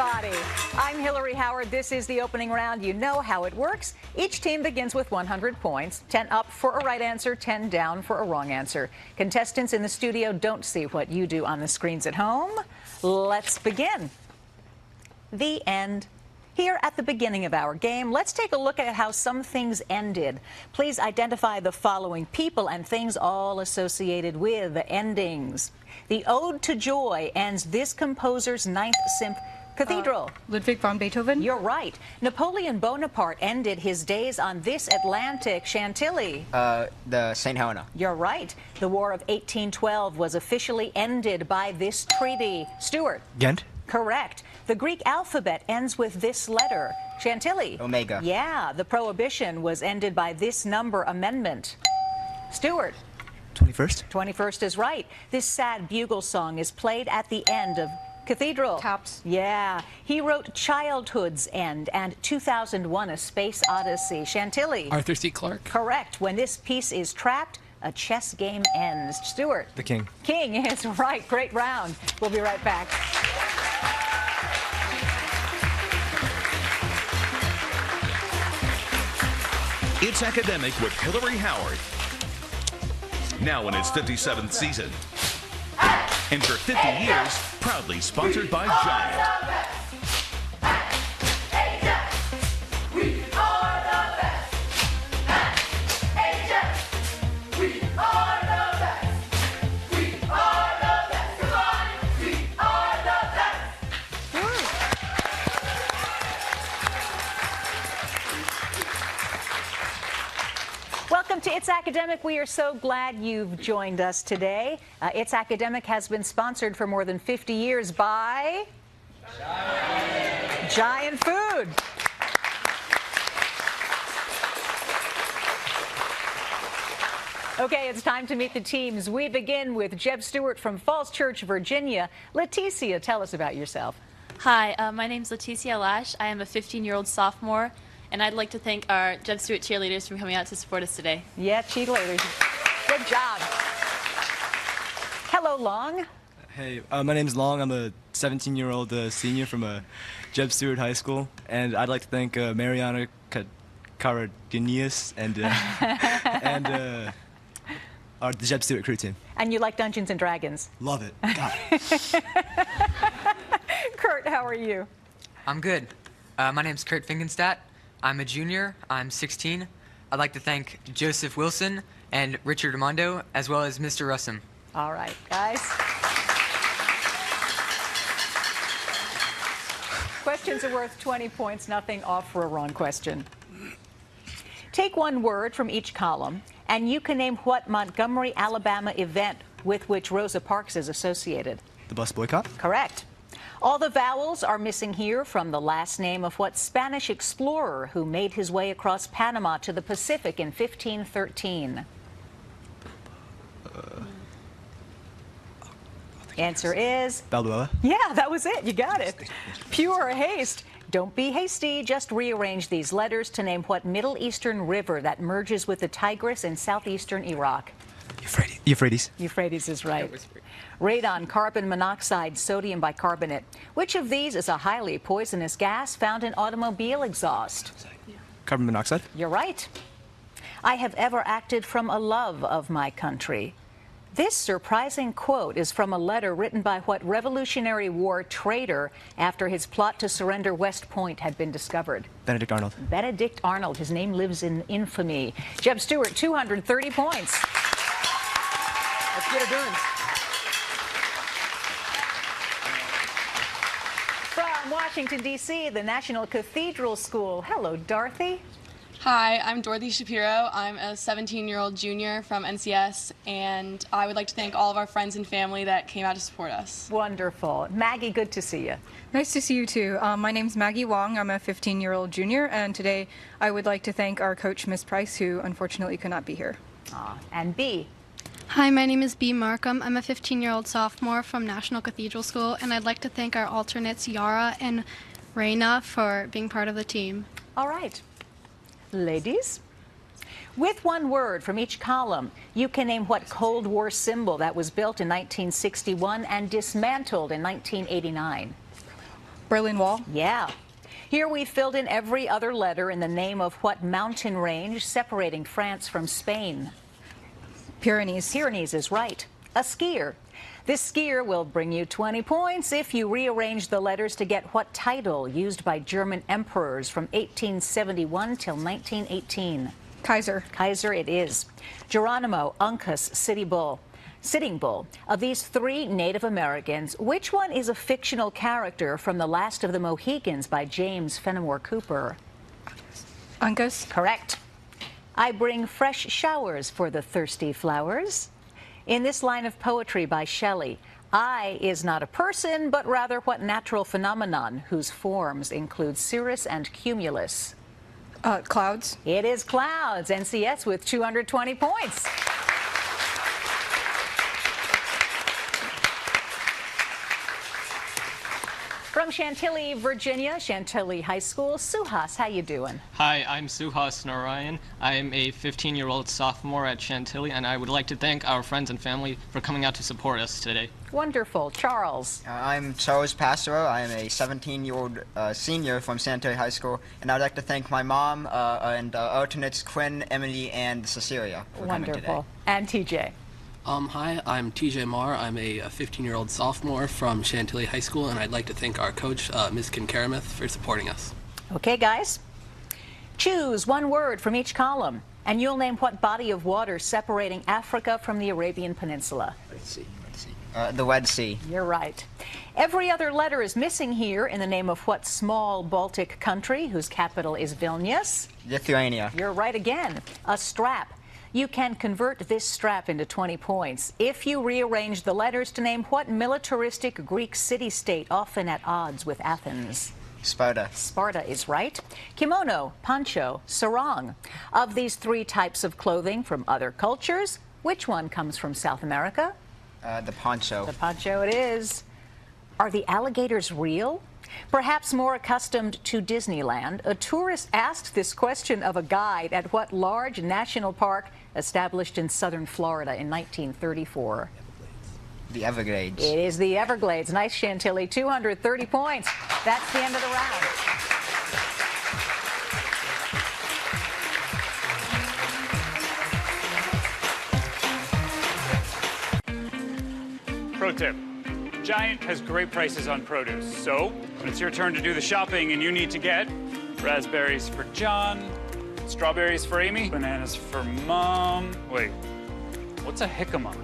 everybody. I'm Hillary Howard. This is the opening round. You know how it works. Each team begins with 100 points, 10 up for a right answer, 10 down for a wrong answer. Contestants in the studio don't see what you do on the screens at home. Let's begin. The end. Here at the beginning of our game, let's take a look at how some things ended. Please identify the following people and things all associated with endings. The Ode to Joy ends this composer's ninth symphony. Cathedral. Ludwig van Beethoven. You're right. Napoleon Bonaparte ended his days on this Atlantic. Chantilly. The St. Helena. You're right. The War of 1812 was officially ended by this treaty. Stuart. Ghent. Correct. The Greek alphabet ends with this letter. Chantilly. Omega. Yeah. The Prohibition was ended by this number amendment. Stuart. 21st. 21st is right. This sad bugle song is played at the end of Cathedral. Taps. Yeah. He wrote Childhood's End and 2001: A Space Odyssey. Chantilly. Arthur C. Clarke. Correct. When this piece is trapped, a chess game ends. Stuart. The King. King is right. Great round. We'll be right back. It's Academic with Hillary Howard. Now in its 57th season. And for 50 years, proudly sponsored by Giant. Welcome to It's Academic. We are so glad you've joined us today. It's Academic has been sponsored for more than 50 years by Giant Food. Okay, it's time to meet the teams. We begin with JEB Stuart from Falls Church, Virginia. Leticia, tell us about yourself. Hi, my name's Leticia Lash. I am a 15-year-old sophomore, and I'd like to thank our JEB Stuart cheerleaders for coming out to support us today. Yeah, cheerleaders. Good job. Hello, Long. Hey, my name's Long. I'm a 17-year-old senior from JEB Stuart High School, and I'd like to thank Mariana Cardenas and the JEB Stuart crew team. And you like Dungeons and Dragons? Love it. God. Kurt, how are you? I'm good. My name's Kurt Finkenstadt. I'm a junior. I'm 16. I'd like to thank Joseph Wilson and Richard Armando, as well as Mr. Russum. All right, guys. Questions are worth 20 points, nothing off for a wrong question. Take one word from each column, and you can name what Montgomery, Alabama event with which Rosa Parks is associated. The bus boycott? Correct. All the vowels are missing here from the last name of what Spanish explorer who made his way across Panama to the Pacific in 1513? Answer is? Balboa. Yeah, that was it. You got it. Pure haste. Don't be hasty. Just rearrange these letters to name what Middle Eastern river that merges with the Tigris in southeastern Iraq. Euphrates. Euphrates is right. Radon, carbon monoxide, sodium bicarbonate. Which of these is a highly poisonous gas found in automobile exhaust? Carbon monoxide. You're right. I have ever acted from a love of my country. This surprising quote is from a letter written by what Revolutionary War traitor after his plot to surrender West Point had been discovered? Benedict Arnold. Benedict Arnold. His name lives in infamy. JEB Stuart, 230 points. Let's get it done. From Washington, D.C., the National Cathedral School. Hello, Dorothy. Hi, I'm Dorothy Shapiro. I'm a 17-year-old junior from NCS, and I would like to thank all of our friends and family that came out to support us. Wonderful. Maggie, good to see you. Nice to see you too. My name's Maggie Wong. I'm a 15-year-old junior, and today I would like to thank our coach, Miss Price, who unfortunately could not be here. And B. Hi, my name is B. Markham. I'm a 15-year-old sophomore from National Cathedral School, and I'd like to thank our alternates, Yara and Raina, for being part of the team. All right. Ladies, with one word from each column, you can name what Cold War symbol that was built in 1961 and dismantled in 1989. Berlin Wall. Yeah. Here we filled in every other letter in the name of what mountain range separating France from Spain? Pyrenees. Pyrenees is right. A skier. This skier will bring you 20 points if you rearrange the letters to get what title used by German emperors from 1871 till 1918. Kaiser. Kaiser it is. Geronimo, Uncas, Sitting Bull. Of these three Native Americans, which one is a fictional character from The Last of the Mohicans by James Fenimore Cooper? Uncas. Correct. I bring fresh showers for the thirsty flowers. In this line of poetry by Shelley, I is not a person, but rather what natural phenomenon whose forms include cirrus and cumulus? Clouds. It is clouds. NCS with 220 points. From Chantilly, Virginia, Chantilly High School, Suhas, how you doing? Hi, I'm Suhas Narayan. I am a 15-year-old sophomore at Chantilly, and I would like to thank our friends and family for coming out to support us today. Wonderful. Charles? I'm Charles Passero. I am a 17-year-old senior from Chantilly High School, and I'd like to thank my mom and alternates Quinn, Emily, and Cecilia for coming today. Wonderful. And TJ? Hi, I'm TJ Marr. I'm a 15-year-old sophomore from Chantilly High School, and I'd like to thank our coach, Ms. Kincaramith, for supporting us. Okay, guys. Choose one word from each column, and you'll name what body of water separating Africa from the Arabian Peninsula. Let's see. The Red Sea. You're right. Every other letter is missing here in the name of what small Baltic country whose capital is Vilnius? Lithuania. You're right again. A strap. You can convert this strap into 20 points if you rearrange the letters to name what militaristic Greek city-state often at odds with Athens. Sparta. Sparta is right. Kimono, poncho, sarong. Of these three types of clothing from other cultures, which one comes from South America? The poncho. The poncho it is. Are the alligators real? Perhaps more accustomed to Disneyland, a tourist asked this question of a guide at what large national park established in southern Florida in 1934? The Everglades. It is the Everglades. Nice, Chantilly. 230 points. That's the end of the round. Pro tip. Giant has great prices on produce, so when it's your turn to do the shopping and you need to get raspberries for John, strawberries for Amy, bananas for Mom. Wait, what's a jicama?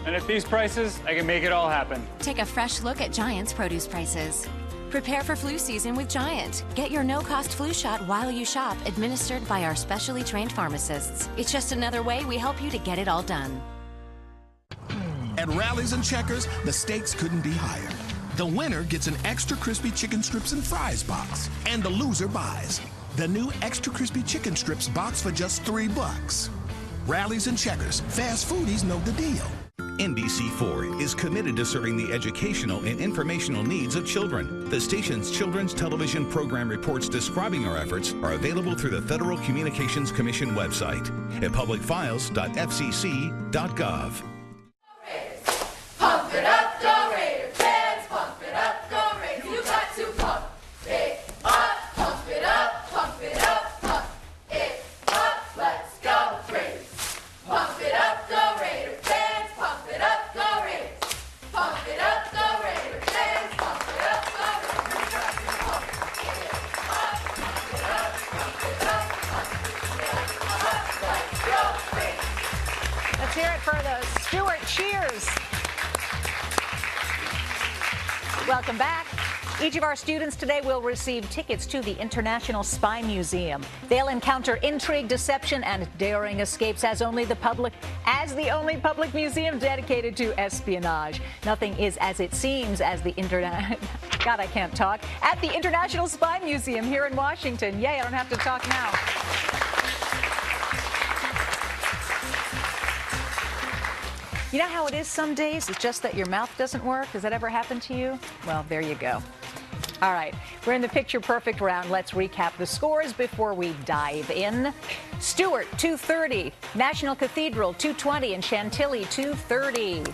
And at these prices, I can make it all happen. Take a fresh look at Giant's produce prices. Prepare for flu season with Giant. Get your no-cost flu shot while you shop, administered by our specially trained pharmacists. It's just another way we help you to get it all done. At Rallies and Checkers, the stakes couldn't be higher. The winner gets an extra crispy chicken strips and fries box, and the loser buys the new extra crispy chicken strips box for just $3. Rallies and Checkers, fast foodies know the deal. NBC4 is committed to serving the educational and informational needs of children. The station's children's television program reports describing our efforts are available through the Federal Communications Commission website at publicfiles.fcc.gov. Pump it up, go Raiders fans, pump it up, go Raiders. You got to pump it up, pump it up, pump it up, pump it up. Let's go Raiders. Pump it up, go Raiders fans, pump it up, go Raiders. Pump it up, go Raiders fans, pump it up, go Raiders. You got to pump it up, pump it up, pump it up, pump it up. Let's go Raiders. Let's hear it for the Stuart Cheers. Welcome back. Each of our students today will receive tickets to the International Spy Museum. They'll encounter intrigue, deception, and daring escapes as the only public museum dedicated to espionage. Nothing is as it seems as the God, I can't talk. At the International Spy Museum here in Washington. Yay, I don't have to talk now. You know how it is some days? It's just that your mouth doesn't work. Has that ever happened to you? Well, there you go. All right, we're in the Picture Perfect round. Let's recap the scores before we dive in. Stuart, 230. National Cathedral, 220. And Chantilly, 230.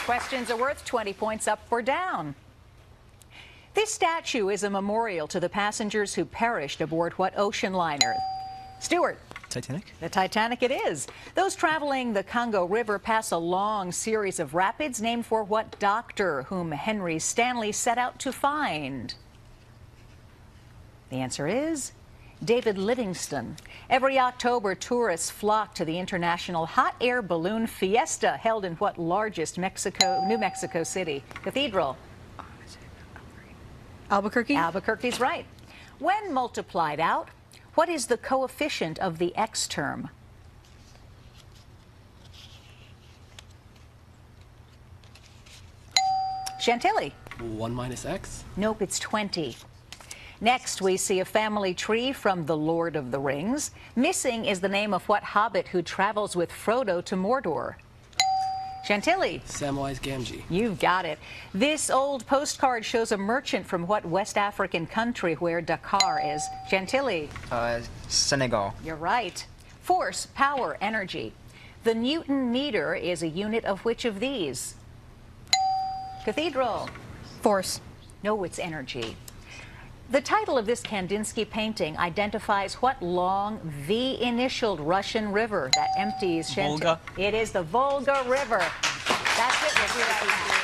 Questions are worth 20 points up or down. This statue is a memorial to the passengers who perished aboard what ocean liner? Stuart. Titanic? The Titanic it is. Those traveling the Congo River pass a long series of rapids named for what doctor whom Henry Stanley set out to find? The answer is David Livingstone. Every October, tourists flock to the International Hot Air Balloon Fiesta, held in what largest New Mexico City? Cathedral. Albuquerque? Albuquerque's right. When multiplied out, what is the coefficient of the X term? Chantilly. 1 minus x? Nope, it's 20. Next, we see a family tree from The Lord of the Rings. Missing is the name of what hobbit who travels with Frodo to Mordor? Chantilly. Samwise Gamgee. You've got it. This old postcard shows a merchant from what West African country where Dakar is? Chantilly. Senegal. You're right. Force, power, energy. The Newton meter is a unit of which of these? Cathedral. Force. No, it's energy. The title of this Kandinsky painting identifies what long V-initialed Russian river that empties Chantilly. Volga. It is the Volga River. That's it. We'll be right back.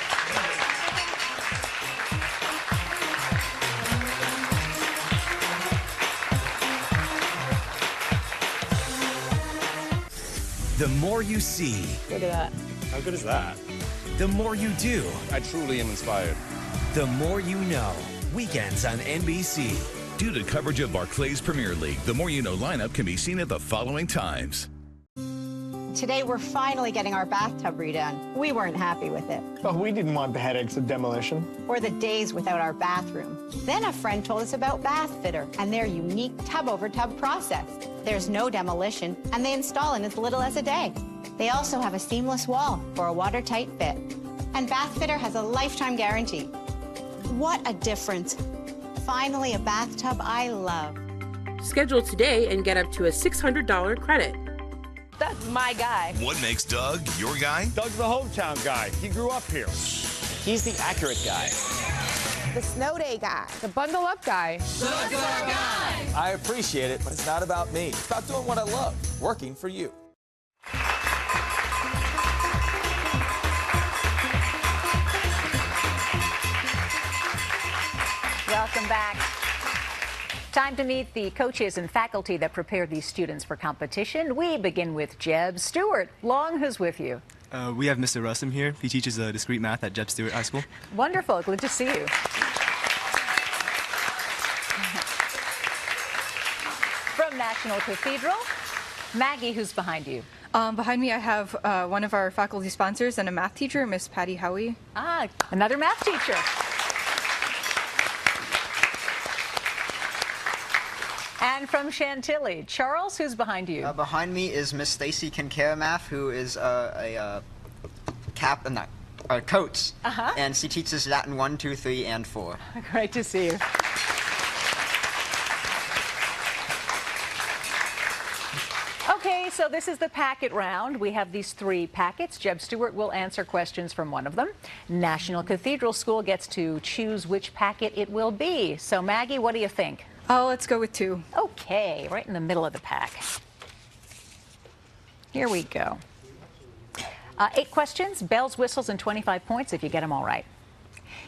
The more you see, Look at that. How good is that? the more you do, I truly am inspired. the more you know. Weekends on NBC. Due to coverage of Barclays Premier League, the More You Know lineup can be seen at the following times. Today, we're finally getting our bathtub redone. We weren't happy with it. But we didn't want the headaches of demolition. Or the days without our bathroom. Then a friend told us about Bath Fitter and their unique tub-over-tub process. There's no demolition, and they install in as little as a day. They also have a seamless wall for a watertight fit. And Bath Fitter has a lifetime guarantee. What a difference. Finally, a bathtub I love. Schedule today and get up to a $600 credit. That's my guy. What makes Doug your guy? Doug's the hometown guy. He grew up here. He's the accurate guy. The snow day guy. The bundle up guy. The guy. I appreciate it, but it's not about me. It's about doing what I love, working for you. Welcome back. Time to meet the coaches and faculty that prepare these students for competition. We begin with JEB Stuart. Long, who's with you? We have Mr. Russum here. He teaches discrete math at JEB Stuart High School. Wonderful. Good to see you. From National Cathedral, Maggie, who's behind you? Behind me, I have one of our faculty sponsors and a math teacher, Miss Patty Howie. Ah, another math teacher. And from Chantilly, Charles, who's behind you? Behind me is Miss Stacy Kincaid-Math, who is a coach, and she teaches Latin 1, 2, 3, and 4. Great to see you. Okay, so this is the packet round. We have these 3 packets. JEB Stuart will answer questions from one of them. National Cathedral School gets to choose which packet it will be. So, Maggie, what do you think? Oh, let's go with 2. Okay, right in the middle of the pack. Here we go. 8 questions, bells, whistles, and 25 points if you get them all right.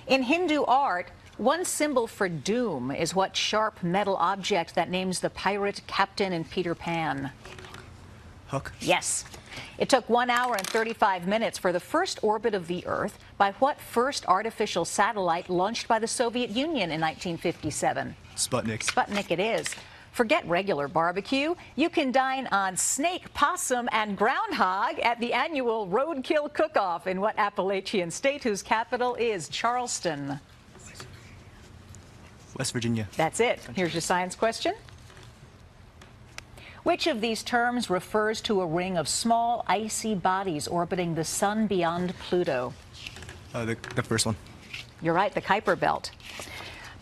In Hindu art, one symbol for doom is what sharp metal object that names the pirate captain in Peter Pan? Hook. Yes. It took 1 hour and 35 minutes for the first orbit of the Earth by what first artificial satellite launched by the Soviet Union in 1957? Sputnik. Sputnik it is. Forget regular barbecue. You can dine on snake, possum, and groundhog at the annual Roadkill Cook-Off in what Appalachian state whose capital is Charleston? West Virginia. That's it. Here's your science question. Which of these terms refers to a ring of small, icy bodies orbiting the sun beyond Pluto? The first one. You're right, the Kuiper Belt.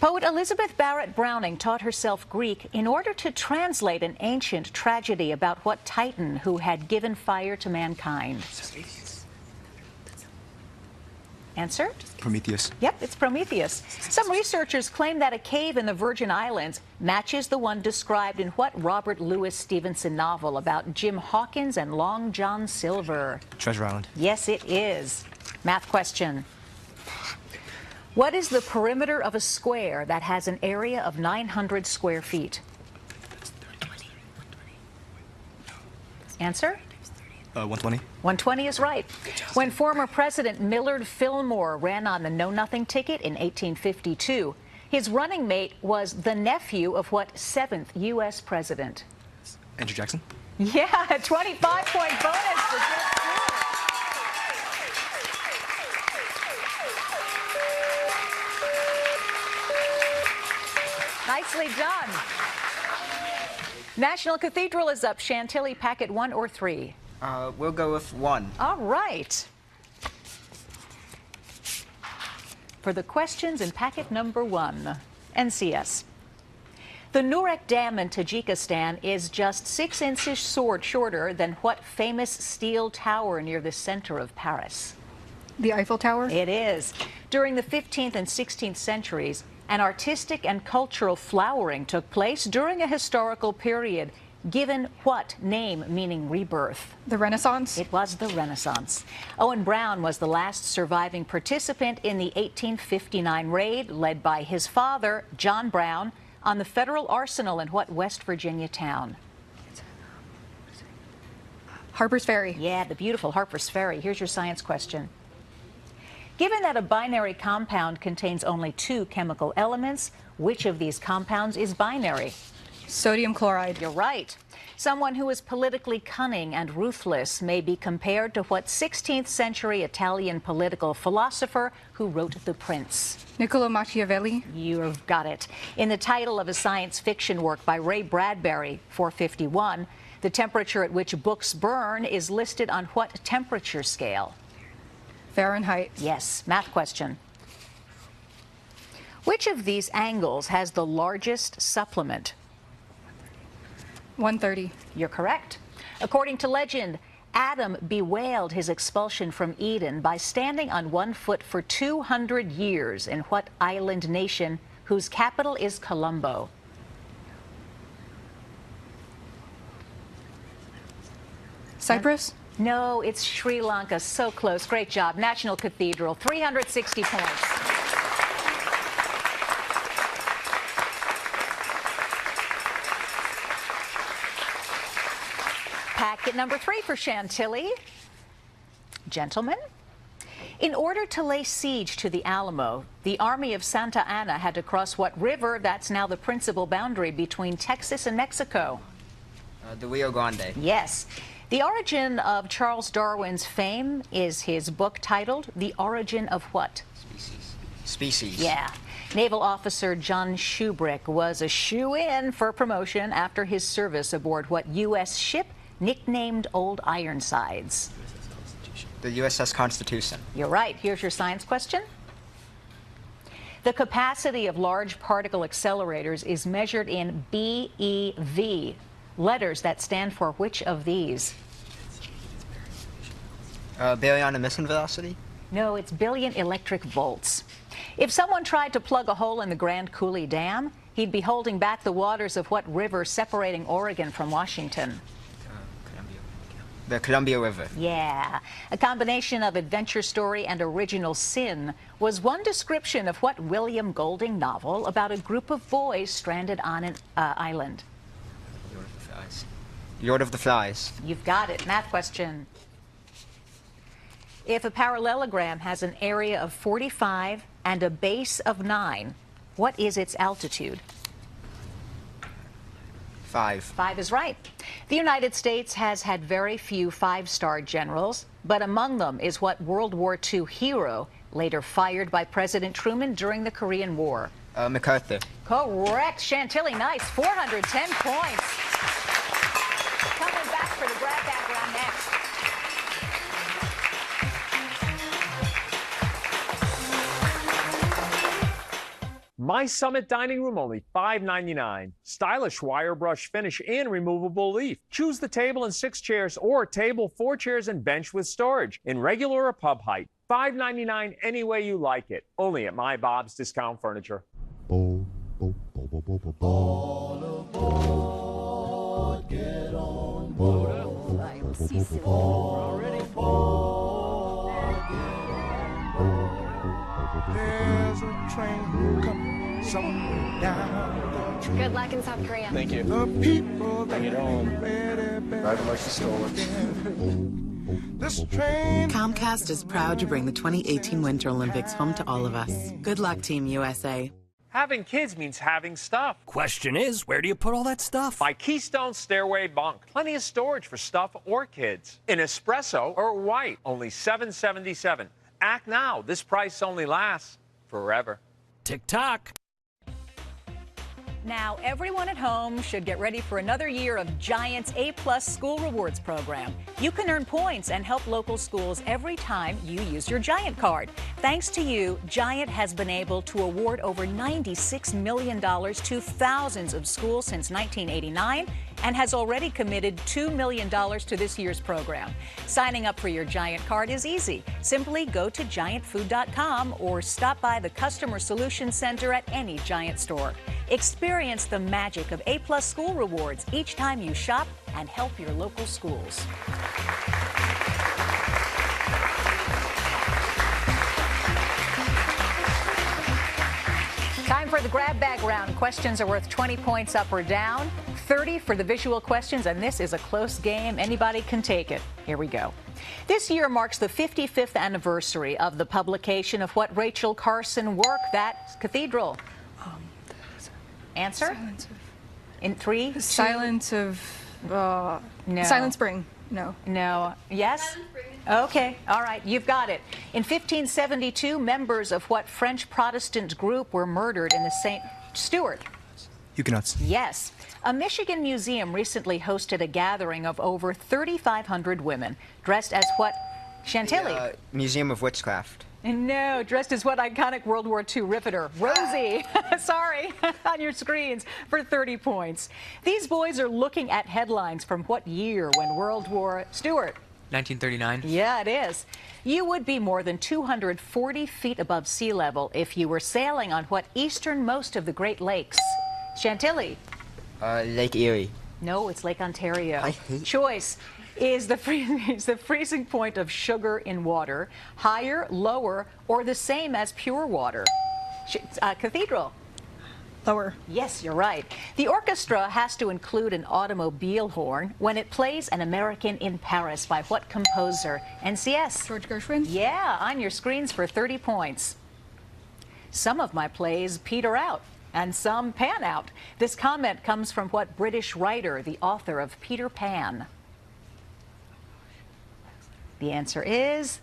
Poet Elizabeth Barrett Browning taught herself Greek in order to translate an ancient tragedy about what titan who had given fire to mankind? Answer? Prometheus. Yep, it's Prometheus. Some researchers claim that a cave in the Virgin Islands matches the one described in what Robert Louis Stevenson novel about Jim Hawkins and Long John Silver? Treasure Island. Yes, it is. Math question. What is the perimeter of a square that has an area of 900 square feet? Answer? 120. 120 is right. When former President Millard Fillmore ran on the Know Nothing ticket in 1852, his running mate was the nephew of what 7th U.S. president? Andrew Jackson. Yeah, a 25-point bonus for JEB Stuart. Nicely done. National Cathedral is up. Chantilly, packet 1 or 3? We'll go with 1. All right. For the questions in packet number 1, NCS. The Nurek Dam in Tajikistan is just 6 inches shorter than what famous steel tower near the center of Paris? The Eiffel Tower? It is. During the 15th and 16th centuries, an artistic and cultural flowering took place during a historical period. Given what name meaning rebirth? The Renaissance? It was the Renaissance. Owen Brown was the last surviving participant in the 1859 raid led by his father, John Brown, on the federal arsenal in what West Virginia town? Harper's Ferry. Yeah, the beautiful Harper's Ferry. Here's your science question. Given that a binary compound contains only 2 chemical elements, which of these compounds is binary? Sodium chloride. You're right. Someone who is politically cunning and ruthless may be compared to what 16th century Italian political philosopher who wrote The Prince? Niccolo Machiavelli. You've got it. In the title of a science fiction work by Ray Bradbury, 451, the temperature at which books burn is listed on what temperature scale? Fahrenheit. Yes. Math question. Which of these angles has the largest supplement? 130. You're correct. According to legend, Adam bewailed his expulsion from Eden by standing on 1 foot for 200 years in what island nation whose capital is Colombo? Cyprus? No, it's Sri Lanka. So close. Great job. National Cathedral, 360 points. Packet number 3 for Chantilly. Gentlemen, in order to lay siege to the Alamo, the army of Santa Anna had to cross what river that's now the principal boundary between Texas and Mexico? The Rio Grande. Yes. The origin of Charles Darwin's fame is his book titled The Origin of what? Species. Yeah. Naval officer John Shubrick was a shoo-in for promotion after his service aboard what U.S. ship nicknamed Old Ironsides? The USS Constitution. You're right. Here's your science question. The capacity of large particle accelerators is measured in BeV, letters that stand for which of these? Baryon emission velocity? No, it's billion electric volts. If someone tried to plug a hole in the Grand Coulee Dam, he'd be holding back the waters of what river separating Oregon from Washington? The Columbia River. Yeah. A combination of adventure story and original sin was one description of what William Golding novel about a group of boys stranded on an island? Lord of the Flies. You've got it. Math question. If a parallelogram has an area of 45 and a base of 9, what is its altitude? 5. 5 is right. The United States has had very few 5-star generals, but among them is what World War II hero later fired by President Truman during the Korean War? MacArthur. Correct. Chantilly, nice. 410 points. Coming back for the grab bag round next. My Summit Dining Room, only $5.99. Stylish wire brush finish and removable leaf. Choose the table and 6 chairs or table, 4 chairs and bench with storage in regular or pub height. $5.99 any way you like it. Only at My Bob's Discount Furniture. There's a train coming somewhere down the train. Good luck in South Korea. Thank you. The people Bring it on. Driving like she stole it. This train. Comcast is proud to bring the 2018 Winter Olympics home to all of us. Good luck, Team USA. Having kids means having stuff. Question is, where do you put all that stuff? By Keystone Stairway Bunk. Plenty of storage for stuff or kids. In espresso or white, only $7.77. Act now. This price only lasts forever. Tick-tock. Now, everyone at home should get ready for another year of Giant's A-Plus School Rewards program. You can earn points and help local schools every time you use your Giant card. Thanks to you, Giant has been able to award over $96 million to thousands of schools since 1989 and has already committed $2 million to this year's program. Signing up for your Giant card is easy. Simply go to giantfood.com or stop by the Customer Solutions Center at any Giant store. Experience the magic of A-Plus School Rewards each time you shop and help your local schools. Time for the grab bag round. Questions are worth 20 points up or down, 30 for the visual questions, and this is a close game. Anybody can take it. Here we go. This year marks the 55th anniversary of the publication of what Rachel Carson work, that Cathedral. Answer? Silence of... In 3, 2... Silence of... No. Silent Spring. No. No. Yes? Okay. All right. You've got it. In 1572, members of what French Protestant group were murdered in the St. Stuart? Huguenots. Yes. A Michigan museum recently hosted a gathering of over 3,500 women dressed as what? Chantilly. The Museum of Witchcraft. No, dressed as what iconic World War II riveter? Rosie. Sorry, on your screens for 30 points. These boys are looking at headlines from what year when World War Stuart? 1939. Yeah, it is. You would be more than 240 feet above sea level if you were sailing on what easternmost of the Great Lakes? Chantilly. Lake Erie. No, it's Lake Ontario. I hate Choice. Is the freezing point of sugar in water higher, lower, or the same as pure water? Cathedral. Lower. Yes, you're right. The orchestra has to include an automobile horn when it plays An American in Paris by what composer? NCS. George Gershwin. Yeah, on your screens for 30 points. Some of my plays peter out and some pan out. This comment comes from what British writer, the author of Peter Pan? The answer is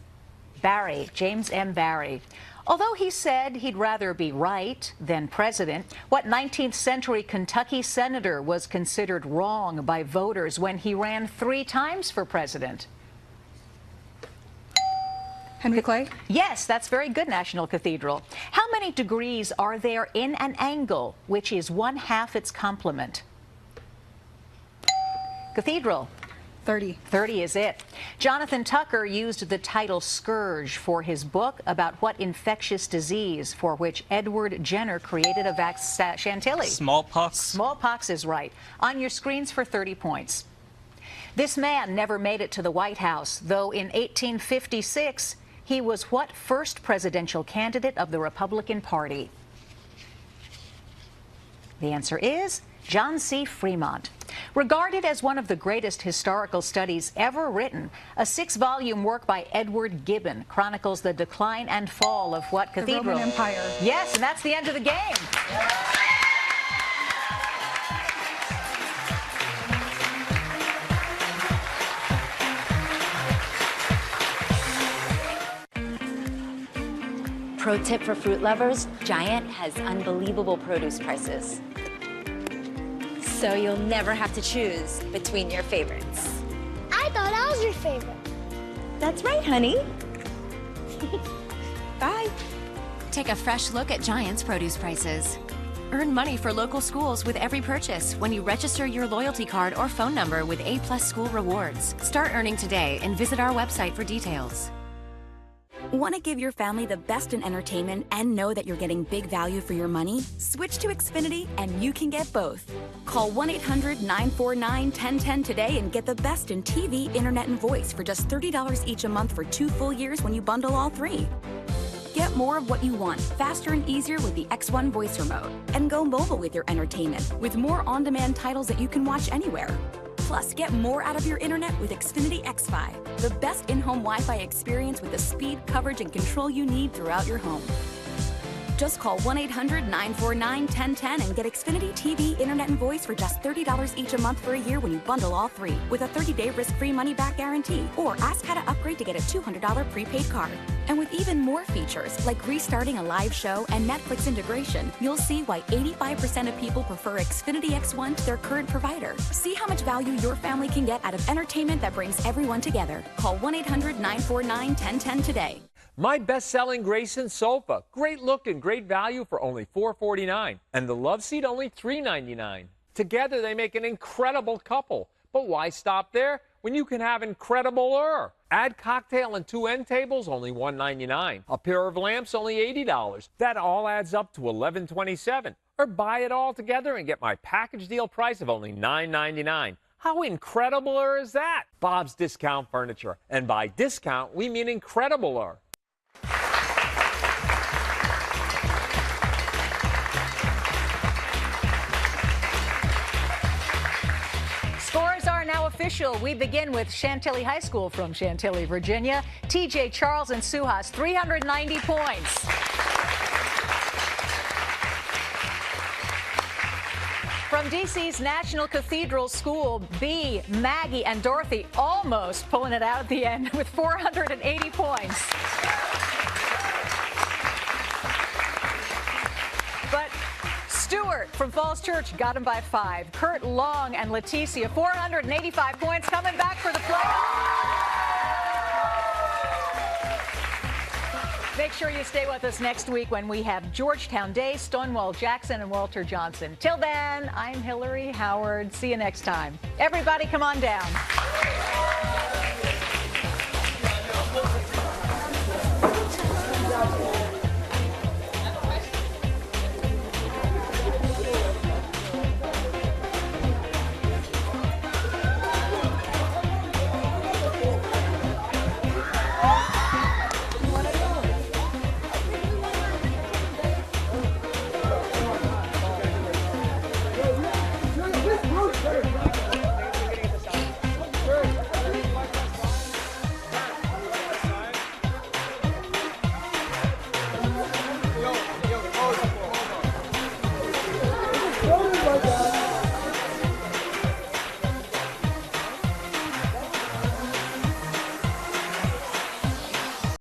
Barry, James M. Barry. Although he said he'd rather be right than president, what 19th century Kentucky senator was considered wrong by voters when he ran 3 times for president? Henry Clay? Yes, that's very good, National Cathedral. How many degrees are there in an angle, which is 1/2 its complement? Cathedral. 30. 30 is it. Jonathan Tucker used the title Scourge for his book about what infectious disease for which Edward Jenner created a vaccine. Chantilly. Smallpox. Smallpox is right. On your screens for 30 points. This man never made it to the White House, though in 1856 he was what first presidential candidate of the Republican Party? The answer is John C. Fremont. Regarded as one of the greatest historical studies ever written, a 6-volume work by Edward Gibbon chronicles the decline and fall of what cathedral? The Roman Empire. Yes, and that's the end of the game. Pro tip for fruit lovers, Giant has unbelievable produce prices. So you'll never have to choose between your favorites. I thought I was your favorite. That's right, honey. Bye. Take a fresh look at Giant's produce prices. Earn money for local schools with every purchase when you register your loyalty card or phone number with A+ School Rewards. Start earning today and visit our website for details. Want to give your family the best in entertainment and know that you're getting big value for your money? Switch to Xfinity and you can get both. Call 1-800-949-1010 today and get the best in TV, internet, and voice for just $30 each a month for 2 full years when you bundle all 3. Get more of what you want faster and easier with the X1 voice remote. And go mobile with your entertainment with more on-demand titles that you can watch anywhere. Plus, get more out of your internet with Xfinity X5, the best in-home Wi-Fi experience with the speed, coverage, and control you need throughout your home. Just call 1-800-949-1010 and get Xfinity TV, internet, and voice for just $30 each a month for a year when you bundle all 3 with a 30-day risk-free money-back guarantee. Or ask how to upgrade to get a $200 prepaid card. And with even more features like restarting a live show and Netflix integration, you'll see why 85% of people prefer Xfinity X1 to their current provider. See how much value your family can get out of entertainment that brings everyone together. Call 1-800-949-1010 today. My best-selling Grayson sofa. Great look and great value for only $449. And the love seat only $399. Together they make an incredible couple. But why stop there when you can have incredible-er? Add cocktail and 2 end tables, only $199. A pair of lamps, only $80. That all adds up to $1,127. Or buy it all together and get my package deal price of only $999. How incredible-er is that? Bob's Discount Furniture. And by discount, we mean incredible-er. Scores are now official. We begin with Chantilly High School from Chantilly, Virginia. TJ, Charles, and Suhas, 390 points. From DC's National Cathedral School, B, Maggie, and Dorothy almost pulling it out at the end with 480 points. But Stuart from Falls Church got him by 5. Kurt Long and Leticia, 485 points, coming back for the playoffs. Make sure you stay with us next week when we have Georgetown Day, Stonewall Jackson, and Walter Johnson. Till then, I'm Hillary Howard. See you next time. Everybody, come on down.